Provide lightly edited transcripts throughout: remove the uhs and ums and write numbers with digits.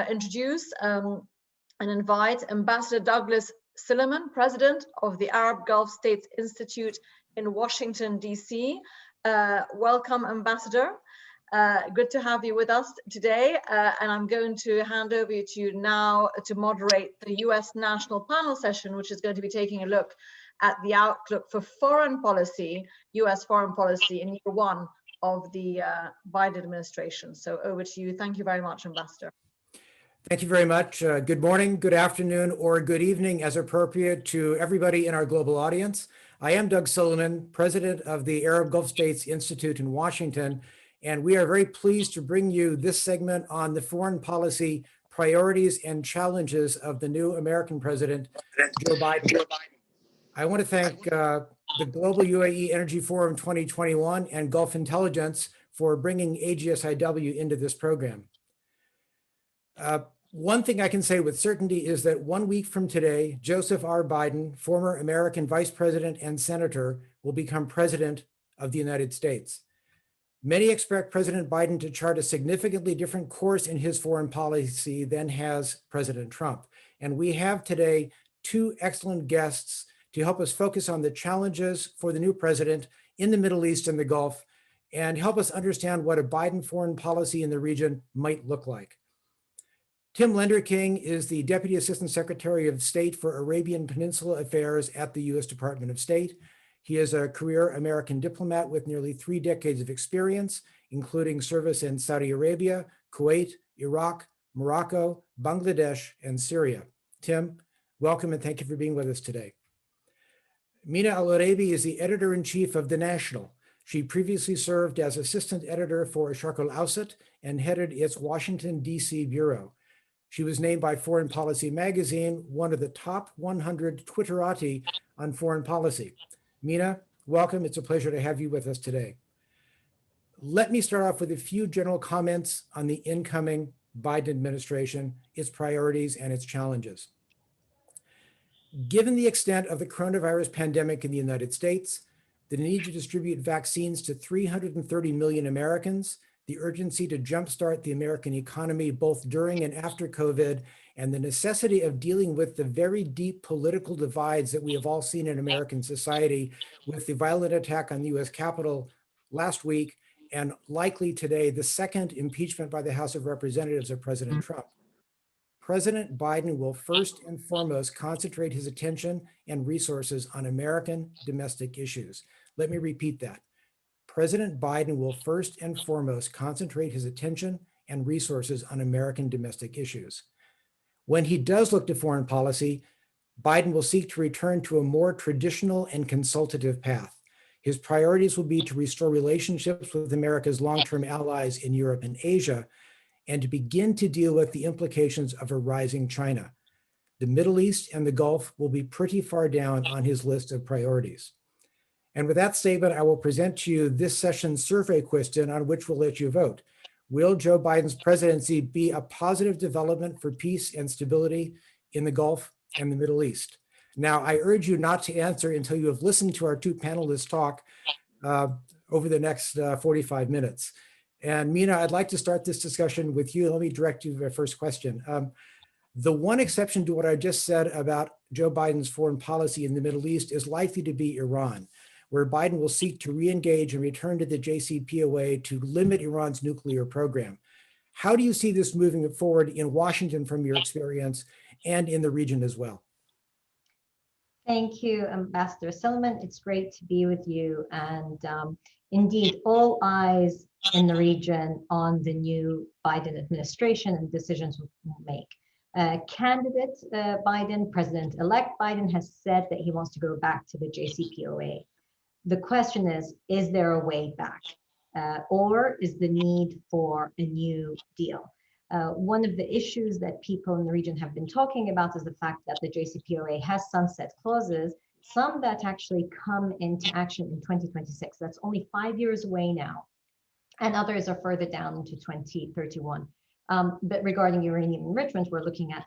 introduce and invite Ambassador Douglas Silliman, President of the Arab Gulf States Institute in Washington, D.C. Welcome, Ambassador. Good to have you with us today. And I'm going to hand over to you now to moderate the U.S. National Panel session, which is going to be taking a look at the outlook for foreign policy, U.S. foreign policy in year one of the Biden administration. So over to you. Thank you very much, Ambassador. Thank you very much. Good morning, good afternoon, or good evening as appropriate to everybody in our global audience. I am Doug Silliman, President of the Arab Gulf States Institute in Washington, and we are very pleased to bring you this segment on the foreign policy priorities and challenges of the new American President, Joe Biden. I want to thank the Global UAE Energy Forum 2021 and Gulf Intelligence for bringing AGSIW into this program. One thing I can say with certainty is that 1 week from today, Joseph R. Biden, former American Vice President and Senator, will become President of the United States. Many expect President Biden to chart a significantly different course in his foreign policy than has President Trump. And we have today two excellent guests to help us focus on the challenges for the new president in the Middle East and the Gulf, and help us understand what a Biden foreign policy in the region might look like. Tim Lenderking is the Deputy Assistant Secretary of State for Arabian Peninsula Affairs at the U.S. Department of State. He is a career American diplomat with nearly 3 decades of experience, including service in Saudi Arabia, Kuwait, Iraq, Morocco, Bangladesh, and Syria. Tim, welcome and thank you for being with us today. Mina Al-Arabi is the editor-in-chief of The National. She previously served as assistant editor for Sharq al-Awsat and headed its Washington, D.C. bureau. She was named by Foreign Policy magazine one of the top 100 Twitterati on foreign policy. Mina, welcome. It's a pleasure to have you with us today. Let me start off with a few general comments on the incoming Biden administration, its priorities, and its challenges. Given the extent of the coronavirus pandemic in the United States, the need to distribute vaccines to 330 million Americans, the urgency to jumpstart the American economy both during and after COVID, and the necessity of dealing with the very deep political divides that we have all seen in American society with the violent attack on the US Capitol last week, and likely today, the second impeachment by the House of Representatives of President Trump. President Biden will first and foremost concentrate his attention and resources on American domestic issues. Let me repeat that. President Biden will first and foremost concentrate his attention and resources on American domestic issues. When he does look to foreign policy, Biden will seek to return to a more traditional and consultative path. His priorities will be to restore relationships with America's long-term allies in Europe and Asia, and to begin to deal with the implications of a rising China. The Middle East and the Gulf will be pretty far down on his list of priorities. And with that statement, I will present to you this session's survey question on which we'll let you vote. Will Joe Biden's presidency be a positive development for peace and stability in the Gulf and the Middle East? Now, I urge you not to answer until you have listened to our two panelists talk over the next 45 minutes. And Mina, I'd like to start this discussion with you. Let me direct you to the first question. The one exception to what I just said about Joe Biden's foreign policy in the Middle East is likely to be Iran, where Biden will seek to re-engage and return to the JCPOA to limit Iran's nuclear program. How do you see this moving forward in Washington from your experience and in the region as well? Thank you, Ambassador Silliman. It's great to be with you. And indeed, all eyes in the region on the new Biden administration and decisions we'll make. Candidate Biden, President-elect Biden, has said that he wants to go back to the JCPOA. The question is there a way back? Or is the need for a new deal? One of the issues that people in the region have been talking about is the fact that the JCPOA has sunset clauses, some that actually come into action in 2026. That's only 5 years away now. And others are further down into 2031. But regarding uranium enrichment, we're looking at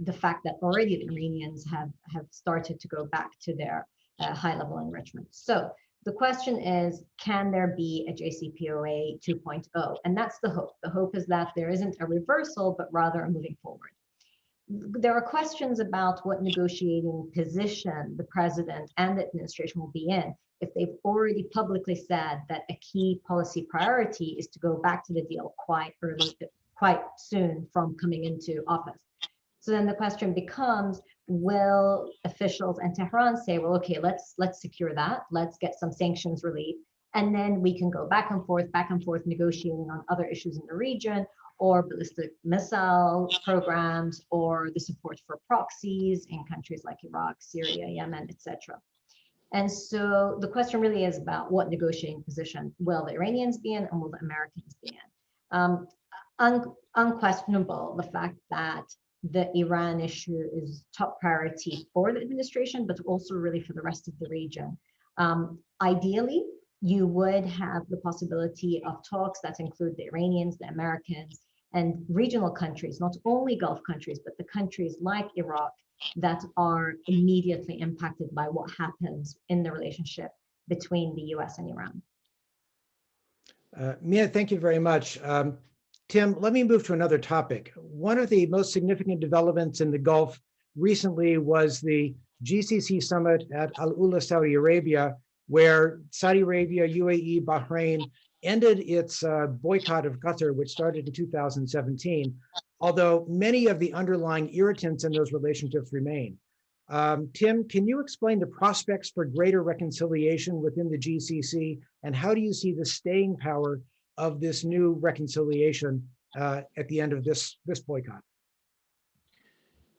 the fact that already the Iranians have started to go back to their high-level enrichment. So The question is, can there be a JCPOA 2.0? And that's the hope. The hope is that there isn't a reversal, but rather a moving forward. There are questions about what negotiating position the president and the administration will be in if they've already publicly said that a key policy priority is to go back to the deal quite soon from coming into office. So then the question becomes, will officials in Tehran say, well, okay, let's secure that, let's get some sanctions relief, and then we can go back and forth negotiating on other issues in the region, or ballistic missile programs, or the support for proxies in countries like Iraq, Syria, Yemen, etc. And so the question really is about what negotiating position will the Iranians be in and will the Americans be in? Unquestionable, the fact that the Iran issue is top priority for the administration, but also really for the rest of the region. Ideally, you would have the possibility of talks that include the Iranians, the Americans, and regional countries, not only Gulf countries, but the countries like Iraq that are immediately impacted by what happens in the relationship between the US and Iran. Mia, thank you very much. Tim, let me move to another topic. One of the most significant developments in the Gulf recently was the GCC summit at Al Ula, Saudi Arabia, where Saudi Arabia, UAE, Bahrain ended its boycott of Qatar, which started in 2017, although many of the underlying irritants in those relationships remain. Tim, can you explain the prospects for greater reconciliation within the GCC, and how do you see the staying power of this new reconciliation at the end of this boycott?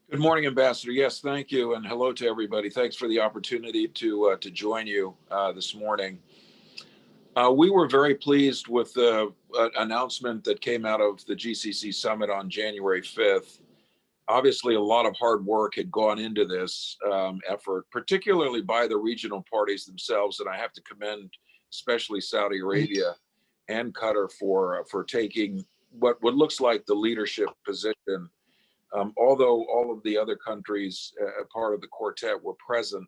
Good morning, Ambassador. Yes, thank you, and hello to everybody. Thanks for the opportunity to join you this morning. We were very pleased with the announcement that came out of the GCC summit on January 5th. Obviously, a lot of hard work had gone into this effort, particularly by the regional parties themselves, and I have to commend especially Saudi Arabia and Qatar for taking what looks like the leadership position. Although all of the other countries, part of the quartet, were present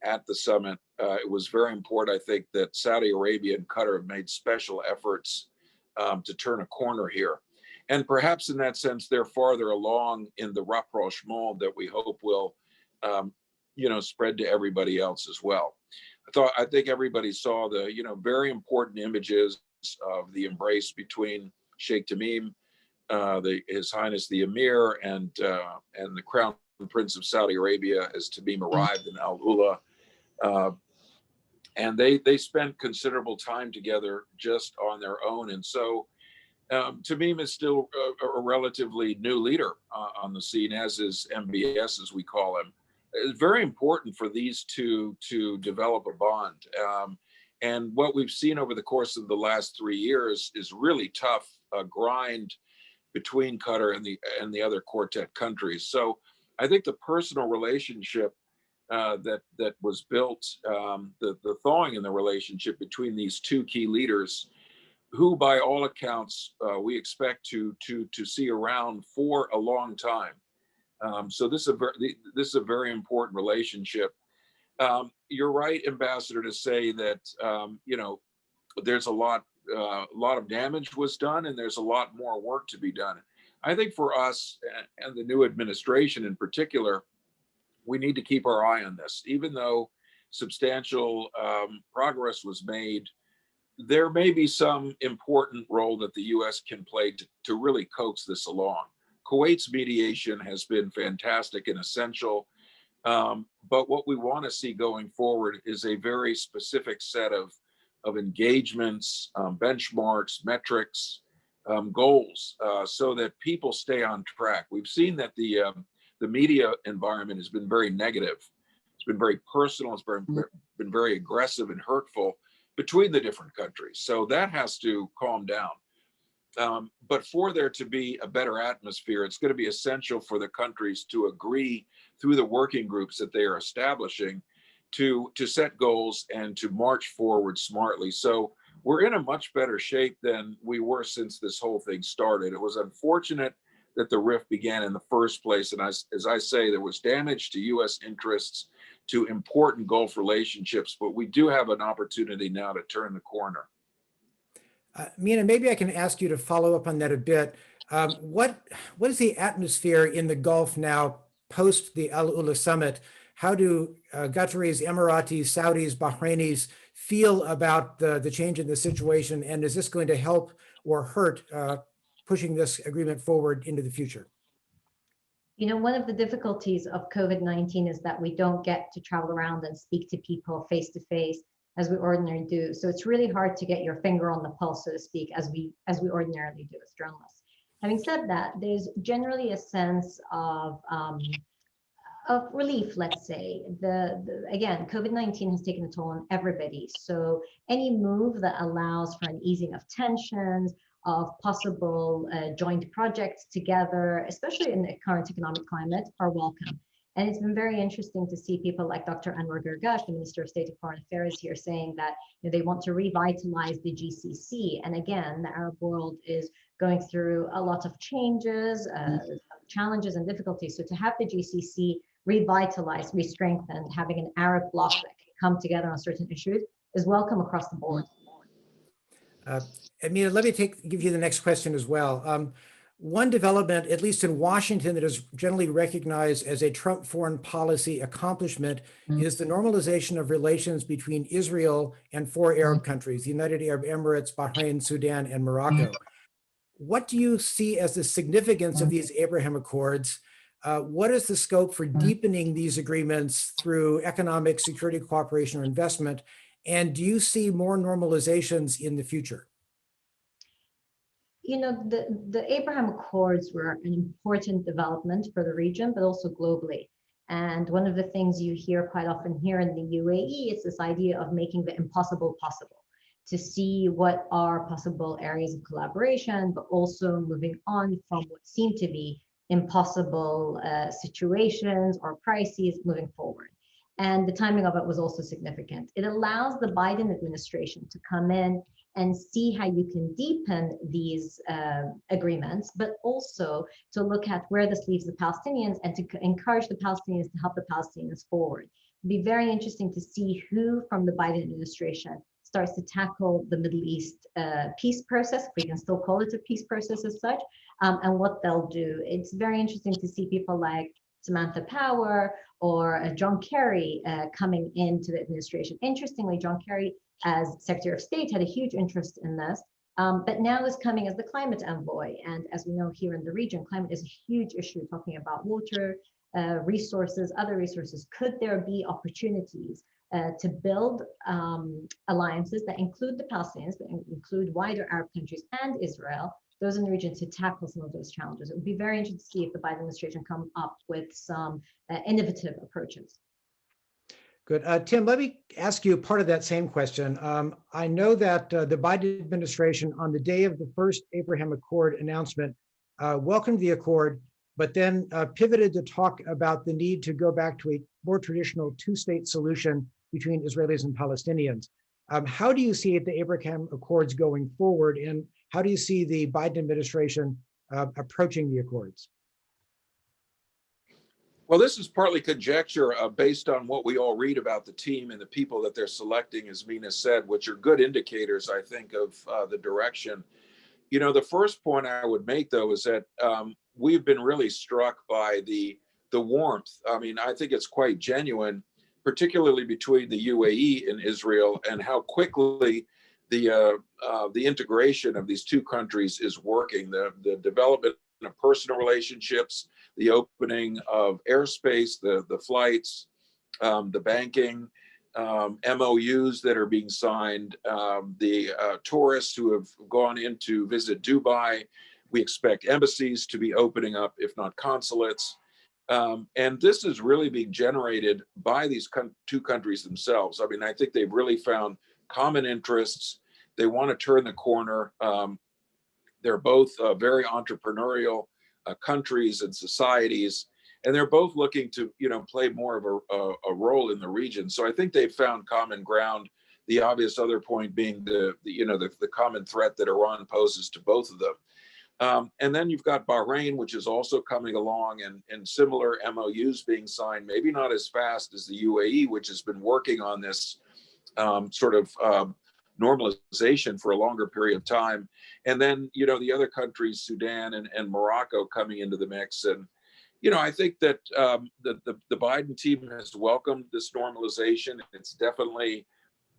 at the summit, it was very important, I think, that Saudi Arabia and Qatar have made special efforts to turn a corner here. And perhaps in that sense, they're farther along in the rapprochement that we hope will, spread to everybody else as well. I think everybody saw the, very important images of the embrace between Sheikh Tamim, His Highness the Emir, and the Crown Prince of Saudi Arabia as Tamim arrived in Al Ula. And they spent considerable time together just on their own. And so Tamim is still a relatively new leader on the scene, as is MBS, as we call him. It's very important for these two to develop a bond. And what we've seen over the course of the last 3 years is really tough grind between Qatar and the other quartet countries. So I think the personal relationship that was built, the thawing in the relationship between these two key leaders, who by all accounts we expect to see around for a long time. So this is a very important relationship. You're right, Ambassador, to say that there's a lot of damage was done, and there's a lot more work to be done. I think for us and the new administration in particular, we need to keep our eye on this. Even though substantial progress was made, there may be some important role that the U.S. can play to really coax this along. Kuwait's mediation has been fantastic and essential, but what we want to see going forward is a very specific set of engagements, benchmarks, metrics, goals, so that people stay on track. We've seen that the media environment has been very negative. It's been very personal. It's been very aggressive and hurtful between the different countries. So that has to calm down. But for there to be a better atmosphere, it's going to be essential for the countries to agree through the working groups that they are establishing to set goals and to march forward smartly. So we're in a much better shape than we were since this whole thing started. It was unfortunate that the rift began in the first place. And as I say, there was damage to U.S. interests, to important Gulf relationships, but we do have an opportunity now to turn the corner. Mina, maybe I can ask you to follow up on that a bit. What is the atmosphere in the Gulf now post the Al Ula summit? How do Qataris, Emiratis, Saudis, Bahrainis feel about the change in the situation? And is this going to help or hurt pushing this agreement forward into the future? You know, one of the difficulties of COVID-19 is that we don't get to travel around and speak to people face to face as we ordinarily do. So it's really hard to get your finger on the pulse, so to speak, as we ordinarily do as journalists. Having said that, there's generally a sense of relief, let's say. Again, COVID-19 has taken a toll on everybody. So any move that allows for an easing of tensions, of possible joint projects together, especially in the current economic climate, are welcome. And it's been very interesting to see people like Dr. Anwar Gargash, the Minister of State of Foreign Affairs, here saying that they want to revitalize the GCC. And again, the Arab world is going through a lot of changes, challenges and difficulties. So to have the GCC revitalized, re-strengthened, having an Arab bloc that can come together on certain issues is welcome across the board. Amina, let me give you the next question as well. One development, at least in Washington, that is generally recognized as a Trump foreign policy accomplishment is the normalization of relations between Israel and 4 Arab countries, the United Arab Emirates, Bahrain, Sudan, and Morocco. What do you see as the significance of these Abraham Accords? What is the scope for deepening these agreements through economic, security cooperation, or investment? And do you see more normalizations in the future? You know, the Abraham Accords were an important development for the region, but also globally. And one of the things you hear quite often here in the UAE is this idea of making the impossible possible, to see what are possible areas of collaboration, but also moving on from what seem to be impossible situations or crises moving forward. And the timing of it was also significant. It allows the Biden administration to come in and see how you can deepen these agreements, but also to look at where this leaves the Palestinians and to encourage the Palestinians to help the Palestinians forward. It'd be very interesting to see who from the Biden administration starts to tackle the Middle East peace process, if we can still call it a peace process as such, and what they'll do. It's very interesting to see people like Samantha Power or John Kerry coming into the administration. Interestingly, John Kerry, as Secretary of State, had a huge interest in this, but now is coming as the climate envoy. And as we know here in the region, climate is a huge issue, talking about water, resources, other resources. Could there be opportunities to build alliances that include the Palestinians, that include wider Arab countries and Israel, those in the region, to tackle some of those challenges? It would be very interesting to see if the Biden administration come up with some innovative approaches. Good. Tim, let me ask you part of that same question. I know that the Biden administration, on the day of the first Abraham Accord announcement, welcomed the accord, but then pivoted to talk about the need to go back to a more traditional two-state solution between Israelis and Palestinians. How do you see the Abraham Accords going forward, and how do you see the Biden administration approaching the accords? Well, this is partly conjecture based on what we all read about the team and the people that they're selecting, as Mina said, which are good indicators, I think, of the direction. You know, the first point I would make, though, is that we've been really struck by the warmth. I mean, I think it's quite genuine, particularly between the UAE and Israel, and how quickly the integration of these two countries is working. The development of personal relationships, the opening of airspace, the flights, the banking, MOUs that are being signed, the tourists who have gone in to visit Dubai. We expect embassies to be opening up, if not consulates. And this is really being generated by these two countries themselves. I mean, I think they've really found common interests. They want to turn the corner. They're both very entrepreneurial countries and societies, and they're both looking to, play more of a role in the region. So I think they've found common ground. The obvious other point being the common threat that Iran poses to both of them. And then you've got Bahrain, which is also coming along, and similar MOUs being signed, maybe not as fast as the UAE, which has been working on this sort of normalization for a longer period of time. And then, the other countries, Sudan and Morocco, coming into the mix. And, I think that the Biden team has welcomed this normalization. It's definitely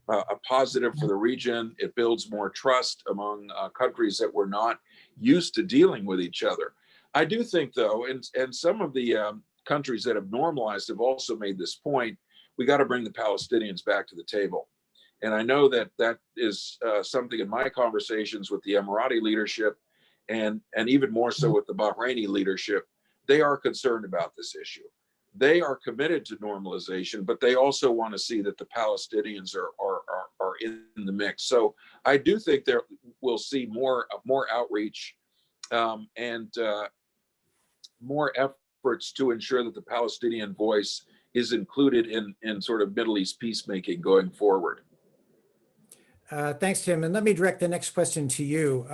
a positive for the region. It builds more trust among countries that were not used to dealing with each other. I do think, though, and some of the countries that have normalized have also made this point, we got to bring the Palestinians back to the table. And I know that is something in my conversations with the Emirati leadership, and even more so with the Bahraini leadership. They are concerned about this issue. They are committed to normalization, but they also want to see that the Palestinians are in the mix. So I do think there we'll see more outreach and more efforts to ensure that the Palestinian voice is included in sort of Middle East peacemaking going forward. Thanks, Tim. And let me direct the next question to you.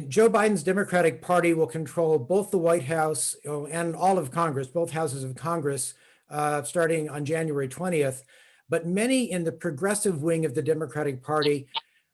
Joe Biden's Democratic Party will control both the White House and all of Congress, both houses of Congress, starting on January 20th. But many in the progressive wing of the Democratic Party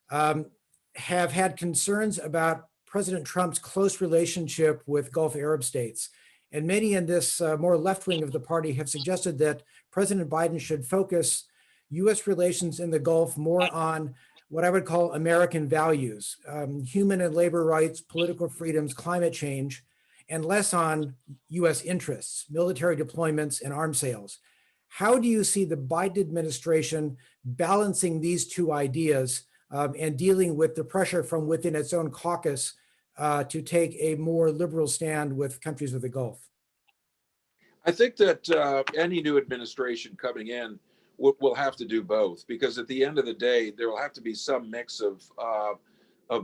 have had concerns about President Trump's close relationship with Gulf Arab states. And many in this more left wing of the party have suggested that President Biden should focus U.S. relations in the Gulf more on what I would call American values, human and labor rights, political freedoms, climate change, and less on U.S. interests, military deployments, and arms sales. How do you see the Biden administration balancing these two ideas and dealing with the pressure from within its own caucus to take a more liberal stand with countries of the Gulf? I think that any new administration coming in will have to do both, because at the end of the day, there will have to be some mix of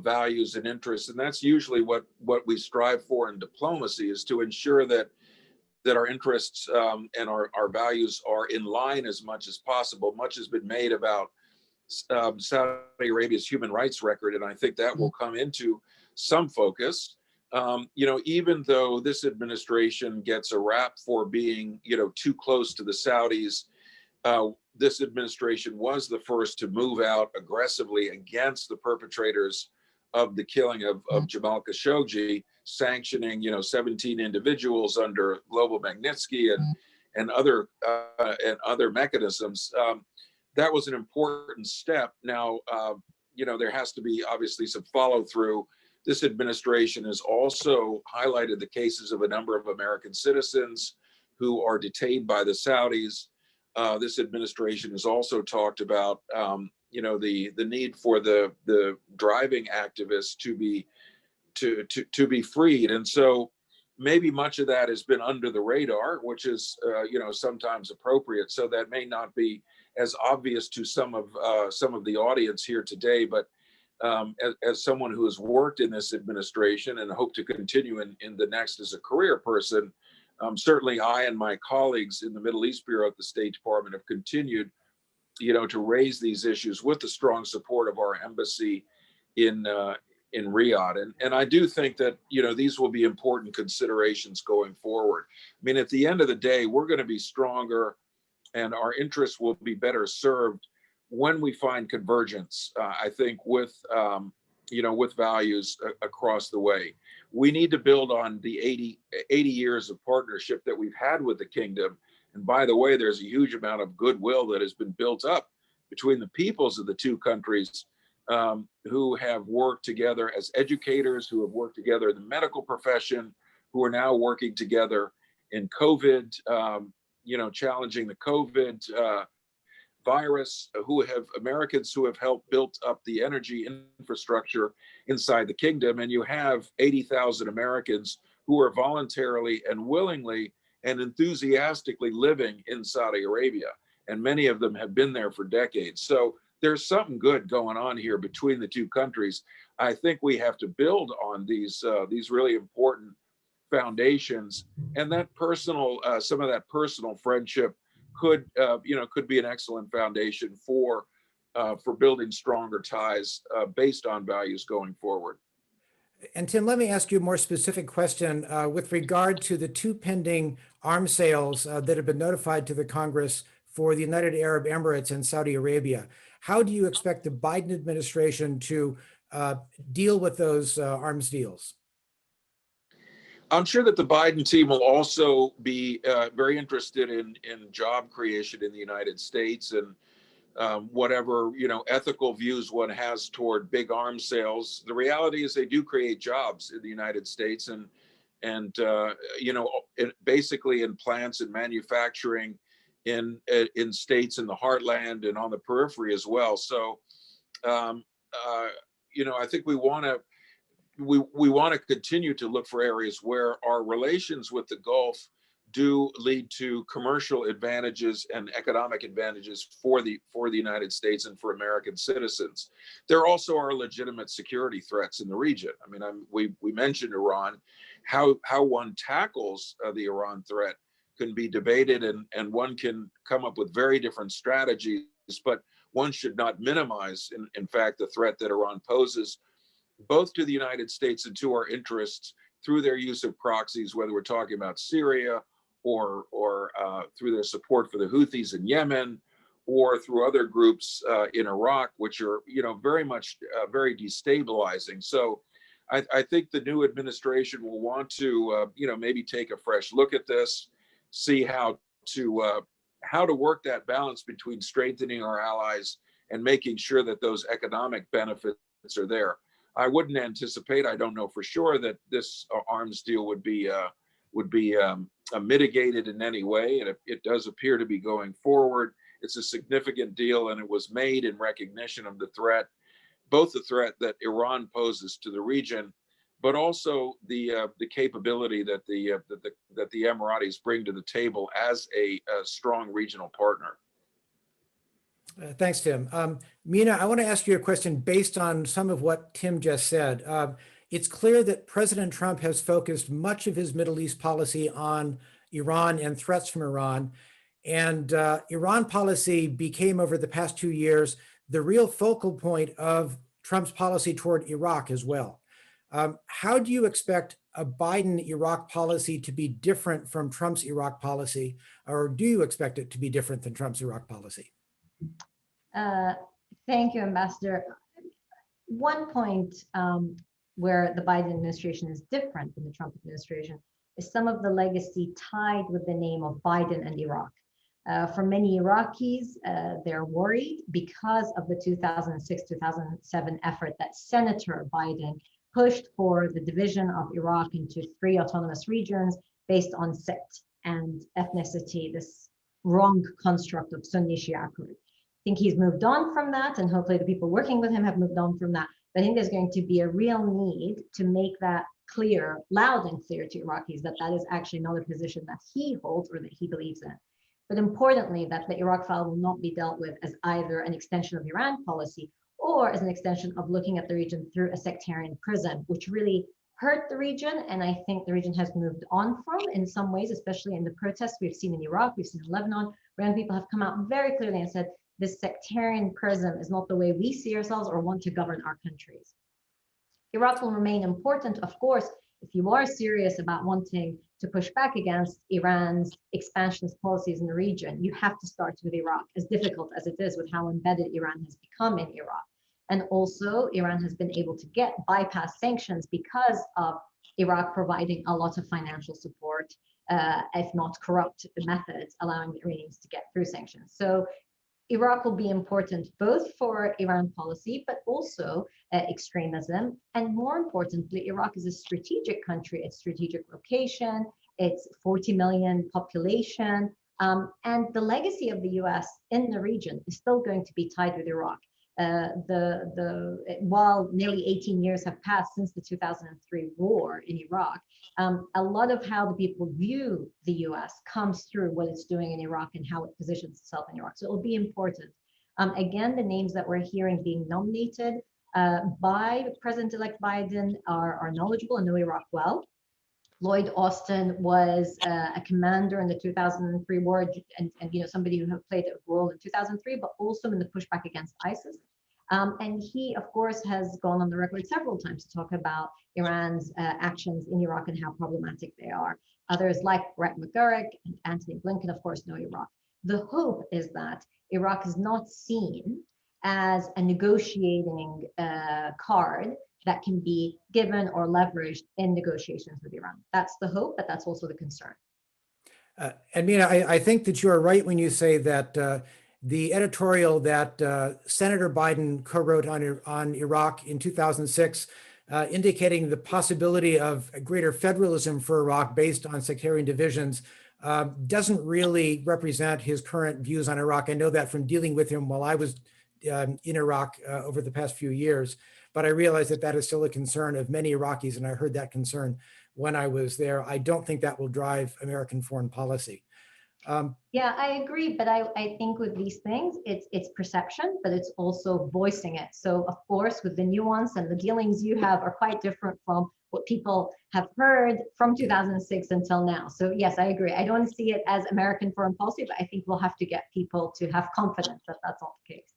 values and interests, and that's usually what we strive for in diplomacy, is to ensure that our interests and our values are in line as much as possible. Much has been made about Saudi Arabia's human rights record, and I think that will come into some focus. Even though this administration gets a rap for being, too close to the Saudis, this administration was the first to move out aggressively against the perpetrators of the killing of Jamal Khashoggi, sanctioning 17 individuals under Global Magnitsky and other mechanisms. That was an important step. Now, there has to be obviously some follow through. This administration has also highlighted the cases of a number of American citizens who are detained by the Saudis. This administration has also talked about, the need for the driving activists to be freed, and so maybe much of that has been under the radar, which is sometimes appropriate. So that may not be as obvious to some of the audience here today, but as someone who has worked in this administration and hope to continue in the next as a career person. Certainly, I and my colleagues in the Middle East Bureau at the State Department have continued, to raise these issues with the strong support of our embassy in Riyadh. And I do think that, these will be important considerations going forward. At the end of the day, we're going to be stronger and our interests will be better served when we find convergence, I think, with values across the way. We need to build on the 80 years of partnership that we've had with the kingdom. And by the way, there's a huge amount of goodwill that has been built up between the peoples of the two countries who have worked together as educators, who have worked together in the medical profession, who are now working together in COVID, challenging the COVID virus, Americans who have helped build up the energy infrastructure inside the kingdom. And you have 80,000 Americans who are voluntarily and willingly and enthusiastically living in Saudi Arabia. And many of them have been there for decades. So there's something good going on here between the two countries. I think we have to build on these really important foundations, and that some of that personal friendship could be an excellent foundation for building stronger ties based on values going forward. And Tim, let me ask you a more specific question with regard to the two pending arms sales that have been notified to the Congress for the United Arab Emirates and Saudi Arabia. How do you expect the Biden administration to deal with those arms deals? I'm sure that the Biden team will also be very interested in job creation in the United States and whatever ethical views one has toward big arms sales. The reality is they do create jobs in the United States, and basically in plants and manufacturing in states in the heartland and on the periphery as well. So I think we want to continue to look for areas where our relations with the Gulf do lead to commercial advantages and economic advantages for the United States and for American citizens. There also are legitimate security threats in the region. I mean, we mentioned Iran. How one tackles the Iran threat can be debated, and one can come up with very different strategies, but one should not minimize, in fact, the threat that Iran poses both to the United States and to our interests through their use of proxies, whether we're talking about Syria or through their support for the Houthis in Yemen, or through other groups in Iraq, which are very much very destabilizing. So I think the new administration will want to maybe take a fresh look at this, see how to work that balance between strengthening our allies and making sure that those economic benefits are there. I wouldn't anticipate, I don't know for sure, that this arms deal would be mitigated in any way, and it does appear to be going forward. It's a significant deal, and it was made in recognition of the threat, both the threat that Iran poses to the region, but also the capability that the Emiratis bring to the table as a strong regional partner. Thanks, Tim. Mina, I want to ask you a question based on some of what Tim just said. It's clear that President Trump has focused much of his Middle East policy on Iran and threats from Iran. And Iran policy became, over the past 2 years, the real focal point of Trump's policy toward Iraq as well. How do you expect a Biden Iraq policy to be different from Trump's Iraq policy, or do you expect it to be different than Trump's Iraq policy? Thank you, Ambassador. One point where the Biden administration is different than the Trump administration is some of the legacy tied with the name of Biden and Iraq. For many Iraqis, they're worried because of the 2006-2007 effort that Senator Biden pushed for the division of Iraq into 3 autonomous regions based on sect and ethnicity, this wrong construct of Sunni Shia group. I think he's moved on from that, and hopefully the people working with him have moved on from that. But I think there's going to be a real need to make that clear, loud and clear to Iraqis, that that is actually not a position that he holds or that he believes in. But importantly, that the Iraq file will not be dealt with as either an extension of Iran policy or as an extension of looking at the region through a sectarian prism, which really hurt the region. And I think the region has moved on from in some ways, especially in the protests we've seen in Iraq, we've seen in Lebanon, where young people have come out very clearly and said, this sectarian prism is not the way we see ourselves or want to govern our countries. Iraq will remain important, of course, if you are serious about wanting to push back against Iran's expansionist policies in the region. You have to start with Iraq, as difficult as it is with how embedded Iran has become in Iraq. And also, Iran has been able to bypass sanctions because of Iraq providing a lot of financial support, if not corrupt methods, allowing the Iranians to get through sanctions. So Iraq will be important both for Iran policy, but also extremism. And more importantly, Iraq is a strategic country, its strategic location, its 40 million population, and the legacy of the US in the region is still going to be tied with Iraq. While nearly 18 years have passed since the 2003 war in Iraq, a lot of how the people view the US comes through what it's doing in Iraq and how it positions itself in Iraq. So it will be important. Again, the names that we're hearing being nominated by President-elect Biden are knowledgeable and know Iraq well. Lloyd Austin was a commander in the 2003 war and somebody who played a role in 2003, but also in the pushback against ISIS. And he, of course, has gone on the record several times to talk about Iran's actions in Iraq and how problematic they are. Others like Brett McGurk and Antony Blinken, of course, know Iraq. The hope is that Iraq is not seen as a negotiating card that can be given or leveraged in negotiations with Iran. That's the hope, but that's also the concern. And Mina, I think that you are right when you say that the editorial that Senator Biden co-wrote on Iraq in 2006, indicating the possibility of a greater federalism for Iraq based on sectarian divisions, doesn't really represent his current views on Iraq. I know that from dealing with him while I was in Iraq over the past few years, but I realize that that is still a concern of many Iraqis, and I heard that concern when I was there. I don't think that will drive American foreign policy. Yeah, I agree, but I think with these things, it's perception, but it's also voicing it. So of course, with the nuance and the dealings you have are quite different from what people have heard from 2006 until now. So yes, I agree. I don't see it as American foreign policy, but I think we'll have to get people to have confidence that that's not the case.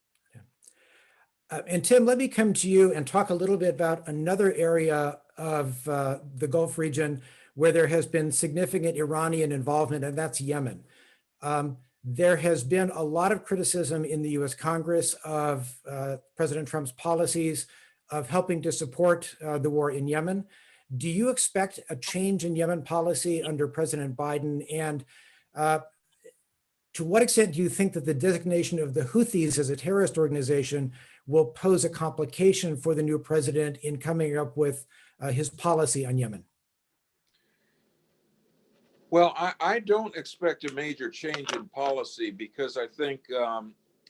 And Tim, let me come to you and talk a little bit about another area of the Gulf region where there has been significant Iranian involvement, and that's Yemen. There has been a lot of criticism in the US Congress of President Trump's policies of helping to support the war in Yemen. Do you expect a change in Yemen policy under President Biden? And to what extent do you think that the designation of the Houthis as a terrorist organization will pose a complication for the new president in coming up with his policy on Yemen? Well, I don't expect a major change in policy because I think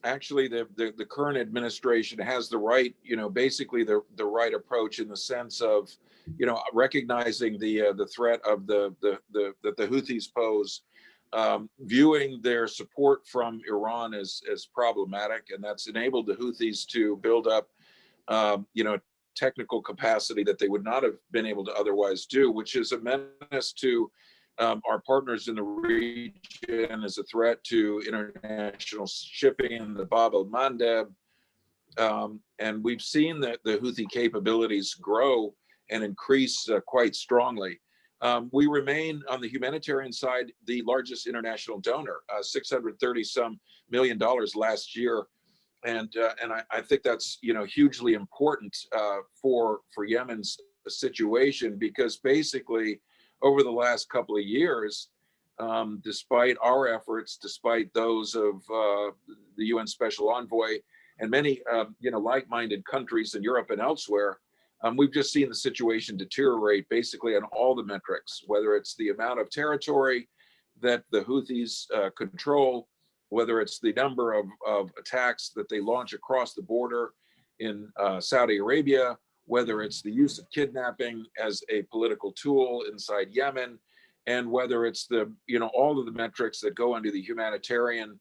actually the current administration has the right, basically the right approach in the sense of, recognizing the threat of that the Houthis pose, viewing their support from Iran as problematic, and that's enabled the Houthis to build up, technical capacity that they would not have been able to otherwise do, which is a menace to our partners in the region, as a threat to international shipping in the Bab el-Mandeb. And we've seen that the Houthi capabilities grow and increase quite strongly. We remain, on the humanitarian side, the largest international donor, $630 million last year. And I think that's, hugely important for Yemen's situation, because basically over the last couple of years, despite our efforts, despite those of the UN Special Envoy and many, like-minded countries in Europe and elsewhere, we've just seen the situation deteriorate basically on all the metrics, whether it's the amount of territory that the Houthis control, whether it's the number of attacks that they launch across the border in Saudi Arabia, whether it's the use of kidnapping as a political tool inside Yemen, and whether it's all of the metrics that go under the humanitarian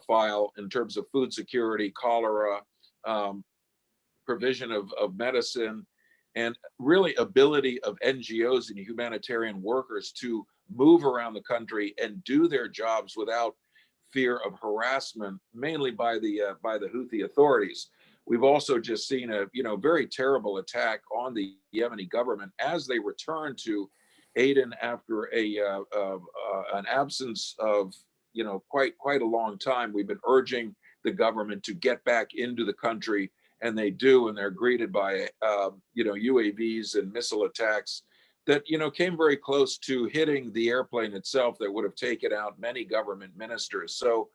file in terms of food security, cholera, provision of medicine, and really ability of NGOs and humanitarian workers to move around the country and do their jobs without fear of harassment, mainly by the Houthi authorities. We've also just seen a very terrible attack on the Yemeni government as they return to Aden after an absence of quite a long time. We've been urging the government to get back into the country, and they do, and they're greeted by UAVs and missile attacks that came very close to hitting the airplane itself that would have taken out many government ministers. So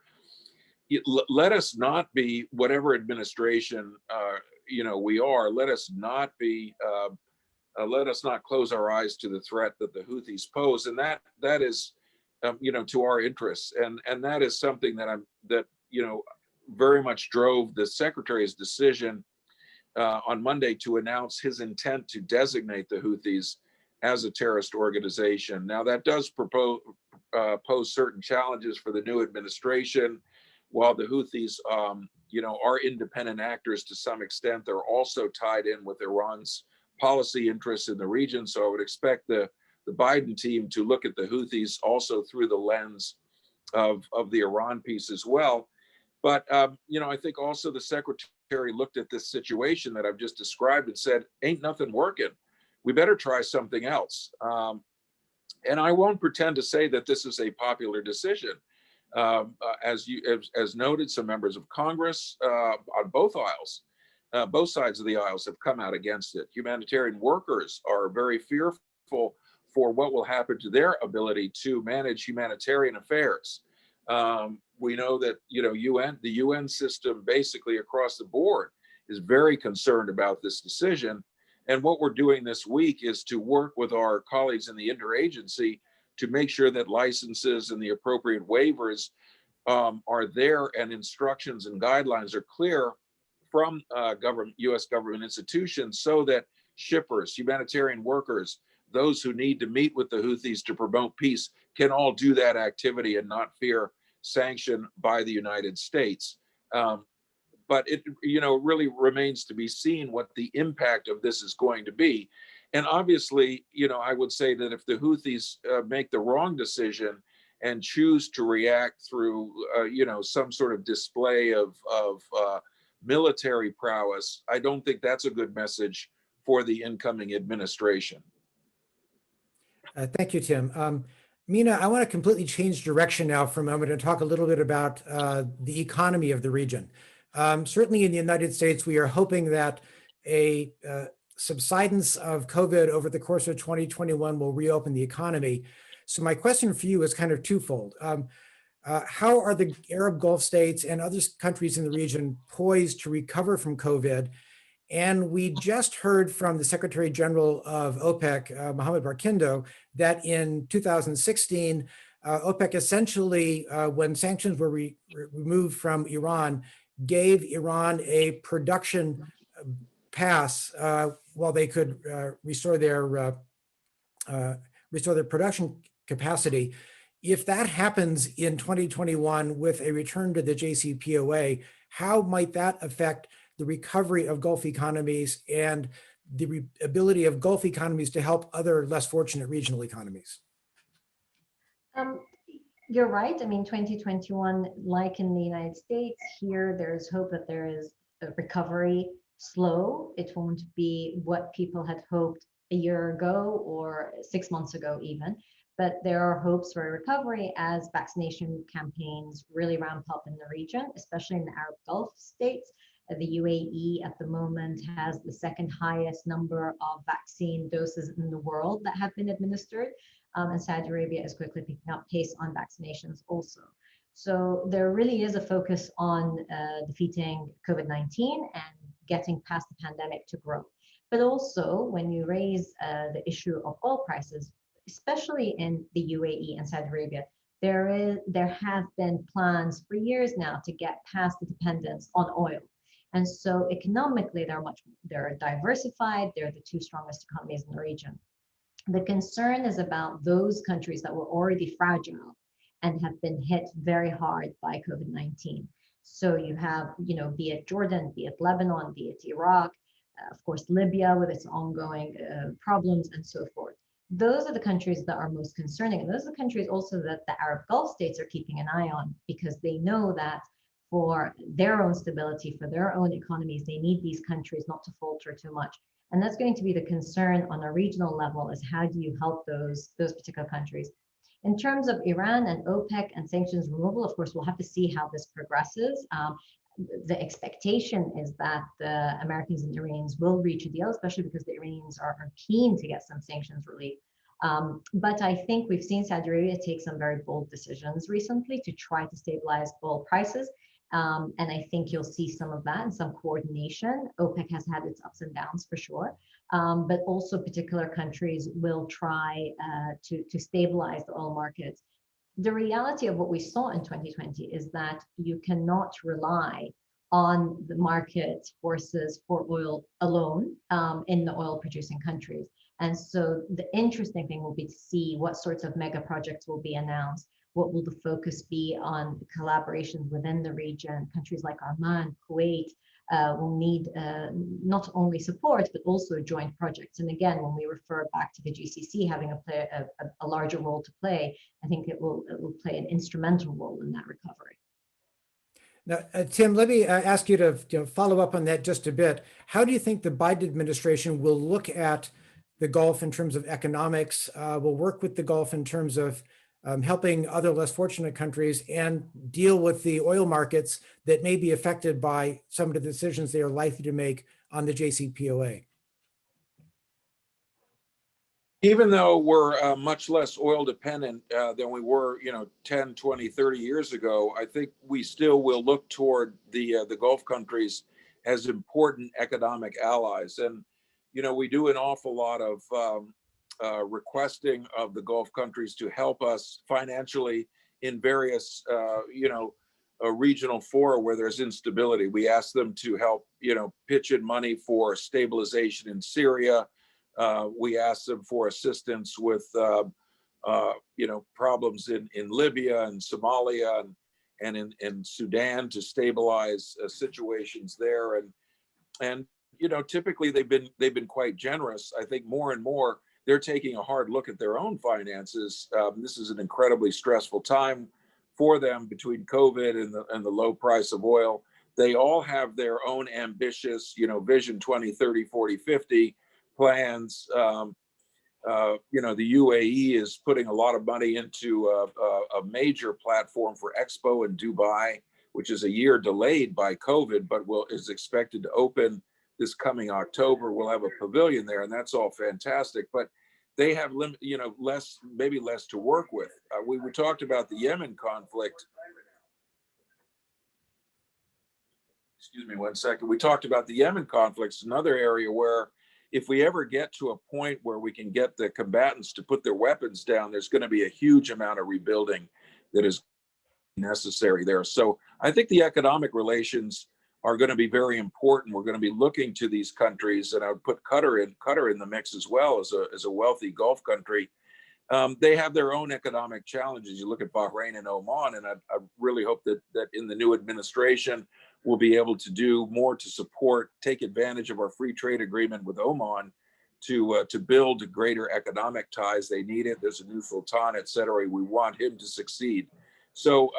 let us not be, whatever administration we are, let us not close our eyes to the threat that the Houthis pose, and that is to our interests, and that is something that very much drove the secretary's decision on Monday to announce his intent to designate the Houthis as a terrorist organization. Now, that does pose certain challenges for the new administration. While the Houthis, are independent actors to some extent, they're also tied in with Iran's policy interests in the region. So I would expect the Biden team to look at the Houthis also through the lens of the Iran piece as well. But I think also the secretary looked at this situation that I've just described and said, "Ain't nothing working. We better try something else." And I won't pretend to say that this is a popular decision. As noted, some members of Congress on both aisles, both sides of the aisles have come out against it. Humanitarian workers are very fearful for what will happen to their ability to manage humanitarian affairs. We know that the UN system basically across the board is very concerned about this decision. And what we're doing this week is to work with our colleagues in the interagency to make sure that licenses and the appropriate waivers are there, and instructions and guidelines are clear from U.S. government institutions, so that shippers, humanitarian workers, those who need to meet with the Houthis to promote peace can all do that activity and not fear sanction by the United States. But it really remains to be seen what the impact of this is going to be. And obviously, I would say that if the Houthis make the wrong decision and choose to react through some sort of display of military prowess, I don't think that's a good message for the incoming administration. Thank you, Tim. Mina, I want to completely change direction now for a moment and talk a little bit about the economy of the region. Certainly in the United States, we are hoping that a subsidence of COVID over the course of 2021 will reopen the economy. So my question for you is kind of twofold. How are the Arab Gulf states and other countries in the region poised to recover from COVID? And we just heard from the Secretary General of OPEC, Mohammed Barkindo, that in 2016, OPEC essentially, when sanctions were removed from Iran, gave Iran a production pass while they could restore their production capacity. If that happens in 2021 with a return to the JCPOA, how might that affect the recovery of Gulf economies and the ability of Gulf economies to help other less fortunate regional economies? You're right. I mean, 2021, like in the United States, here there's hope that there is a recovery. Slow. It won't be what people had hoped a year ago or 6 months ago even, but there are hopes for a recovery as vaccination campaigns really ramp up in the region, especially in the Arab Gulf states. The UAE at the moment has the second highest number of vaccine doses in the world that have been administered. And Saudi Arabia is quickly picking up pace on vaccinations also. So there really is a focus on defeating COVID-19 and getting past the pandemic to grow. But also when you raise the issue of oil prices, especially in the UAE and Saudi Arabia, there have been plans for years now to get past the dependence on oil. And so economically, they're diversified. They're the two strongest economies in the region. The concern is about those countries that were already fragile and have been hit very hard by COVID-19. So you have, be it Jordan, be it Lebanon, be it Iraq, of course, Libya with its ongoing problems and so forth. Those are the countries that are most concerning. And those are the countries also that the Arab Gulf states are keeping an eye on, because they know that for their own stability, for their own economies, they need these countries not to falter too much. And that's going to be the concern on a regional level, is how do you help those particular countries? In terms of Iran and OPEC and sanctions removal, of course, we'll have to see how this progresses. The expectation is that the Americans and Iranians will reach a deal, especially because the Iranians are keen to get some sanctions relief. But I think we've seen Saudi Arabia take some very bold decisions recently to try to stabilize oil prices. And I think you'll see some of that and some coordination. OPEC has had its ups and downs for sure, but also particular countries will try to stabilize the oil markets. The reality of what we saw in 2020 is that you cannot rely on the market forces for oil alone in the oil producing countries. And so the interesting thing will be to see what sorts of mega projects will be announced. What will the focus be on collaborations within the region? Countries like Oman, Kuwait will need not only support, but also joint projects. And again, when we refer back to the GCC having a larger role to play, I think it will play an instrumental role in that recovery. Now, Tim, let me ask you to follow up on that just a bit. How do you think the Biden administration will look at the Gulf in terms of economics, will work with the Gulf in terms of helping other less fortunate countries and deal with the oil markets that may be affected by some of the decisions they are likely to make on the JCPOA? Even though we're much less oil dependent than we were, 10, 20, 30 years ago, I think we still will look toward the Gulf countries as important economic allies. And, we do an awful lot of requesting of the Gulf countries to help us financially in various, regional fora where there's instability. We ask them to help, pitch in money for stabilization in Syria. We asked them for assistance with, problems in Libya and Somalia and in Sudan to stabilize situations there. And typically they've been quite generous. I think more and more they're taking a hard look at their own finances. This is an incredibly stressful time for them between COVID and the low price of oil. They all have their own ambitious, Vision 20, 30, 40, 50 plans. The UAE is putting a lot of money into a major platform for Expo in Dubai, which is a year delayed by COVID, but is expected to open this coming October. We'll have a pavilion there, and that's all fantastic. But they have maybe less to work with. We talked about the Yemen conflict. Excuse me one second. We talked about the Yemen conflict. It's another area where if we ever get to a point where we can get the combatants to put their weapons down, there's going to be a huge amount of rebuilding that is necessary there. So I think the economic relations are going to be very important. We're going to be looking to these countries, and I would put Qatar in the mix as well, as a wealthy Gulf country. They have their own economic challenges. You look at Bahrain and Oman, and I really hope that in the new administration, we'll be able to do more to support, take advantage of our free trade agreement with Oman to build greater economic ties. They need it. There's a new sultan, et cetera. We want him to succeed. So,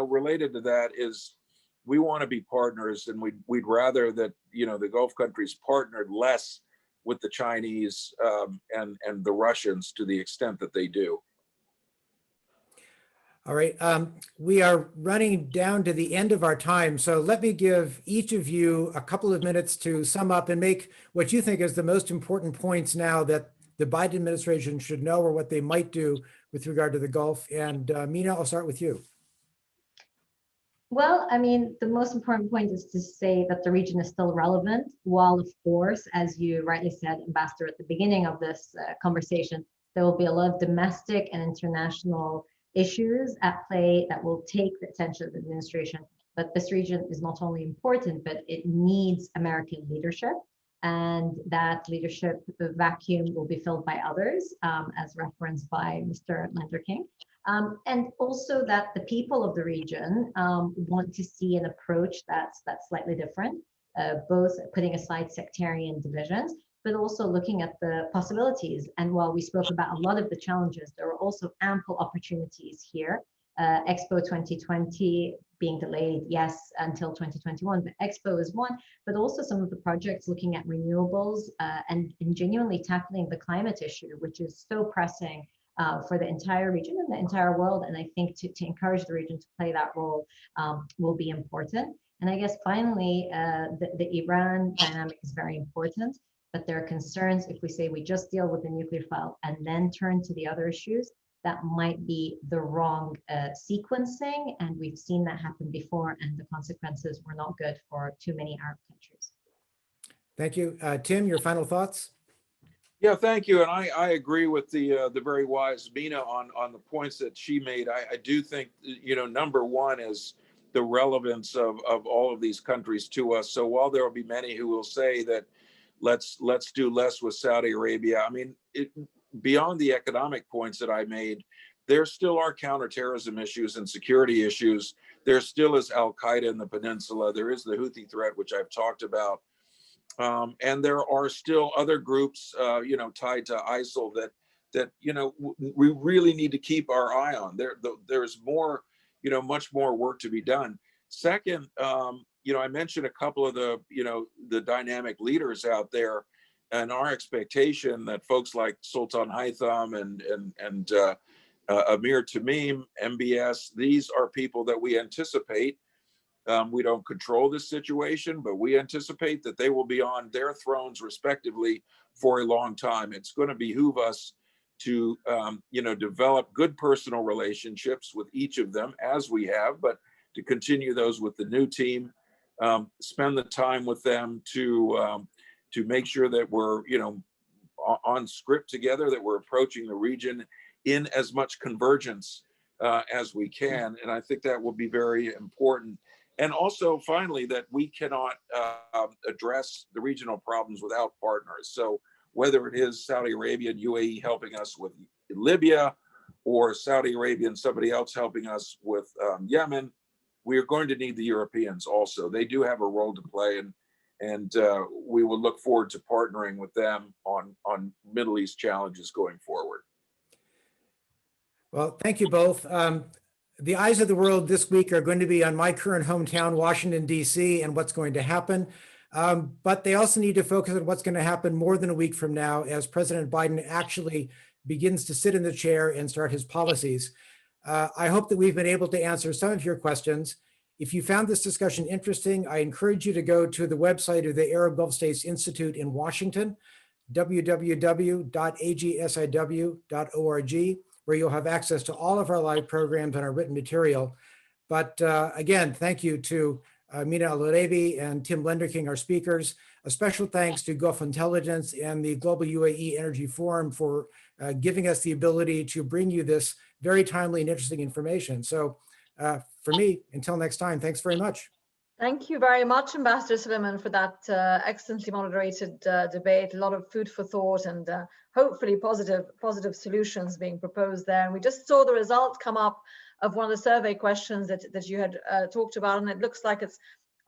related to that is we want to be partners, and we'd rather that, the Gulf countries partnered less with the Chinese and the Russians to the extent that they do. All right. We are running down to the end of our time. So let me give each of you a couple of minutes to sum up and make what you think is the most important points now that the Biden administration should know, or what they might do with regard to the Gulf. And Mina, I'll start with you. Well, I mean, the most important point is to say that the region is still relevant, while of course, as you rightly said, Ambassador, at the beginning of this conversation, there will be a lot of domestic and international issues at play that will take the attention of the administration. But this region is not only important, but it needs American leadership, and that leadership vacuum will be filled by others, as referenced by Mr. Lander King. And also that the people of the region want to see an approach that's slightly different, both putting aside sectarian divisions, but also looking at the possibilities. And while we spoke about a lot of the challenges, there are also ample opportunities here. Expo 2020 being delayed, yes, until 2021, but Expo is one, but also some of the projects looking at renewables and genuinely tackling the climate issue, which is so pressing for the entire region and the entire world. And I think to encourage the region to play that role will be important. And I guess finally, the Iran dynamic is very important, but there are concerns if we say we just deal with the nuclear file and then turn to the other issues, that might be the wrong sequencing. And we've seen that happen before, and the consequences were not good for too many Arab countries. Thank you. Tim, your final thoughts? Yeah, thank you. And I agree with the very wise Mina on the points that she made. I do think, number one is the relevance of all of these countries to us. So while there will be many who will say that let's do less with Saudi Arabia, I mean, beyond the economic points that I made, there still are counterterrorism issues and security issues. There still is Al-Qaeda in the peninsula. There is the Houthi threat, which I've talked about. And there are still other groups, tied to ISIL that we really need to keep our eye on. There's more much more work to be done. Second, I mentioned a couple of the dynamic leaders out there, and our expectation that folks like Sultan Haytham and Amir Tamim, MBS, these are people that we anticipate. We don't control this situation, but we anticipate that they will be on their thrones respectively for a long time. It's going to behoove us to, develop good personal relationships with each of them, as we have, but to continue those with the new team, spend the time with them to make sure that we're, on script together, that we're approaching the region in as much convergence as we can. And I think that will be very important. And also, finally, that we cannot address the regional problems without partners. So whether it is Saudi Arabia and UAE helping us with Libya, or Saudi Arabia and somebody else helping us with Yemen, we are going to need the Europeans also. They do have a role to play, and we will look forward to partnering with them on Middle East challenges going forward. Well, thank you both. The eyes of the world this week are going to be on my current hometown, Washington, D.C., and what's going to happen. But they also need to focus on what's going to happen more than a week from now, as President Biden actually begins to sit in the chair and start his policies. I hope that we've been able to answer some of your questions. If you found this discussion interesting, I encourage you to go to the website of the Arab Gulf States Institute in Washington, www.agsiw.org, where you'll have access to all of our live programs and our written material. But again, thank you to Mina Al-Alevi and Tim Lenderking, our speakers. A special thanks to Gulf Intelligence and the Global UAE Energy Forum for giving us the ability to bring you this very timely and interesting information. So for me, until next time, thanks very much. Thank you very much, Ambassador Suleiman, for that excellently moderated debate. A lot of food for thought, and hopefully positive solutions being proposed there. And we just saw the result come up of one of the survey questions that you had talked about, and it looks like it's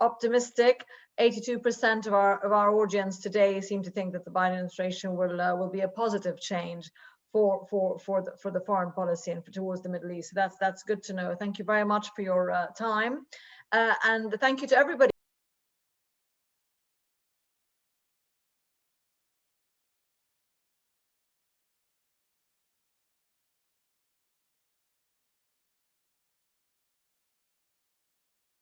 optimistic. 82% of our audience today seem to think that the Biden administration will be a positive change for the foreign policy and towards the Middle East. So that's good to know. Thank you very much for your time. And thank you to everybody.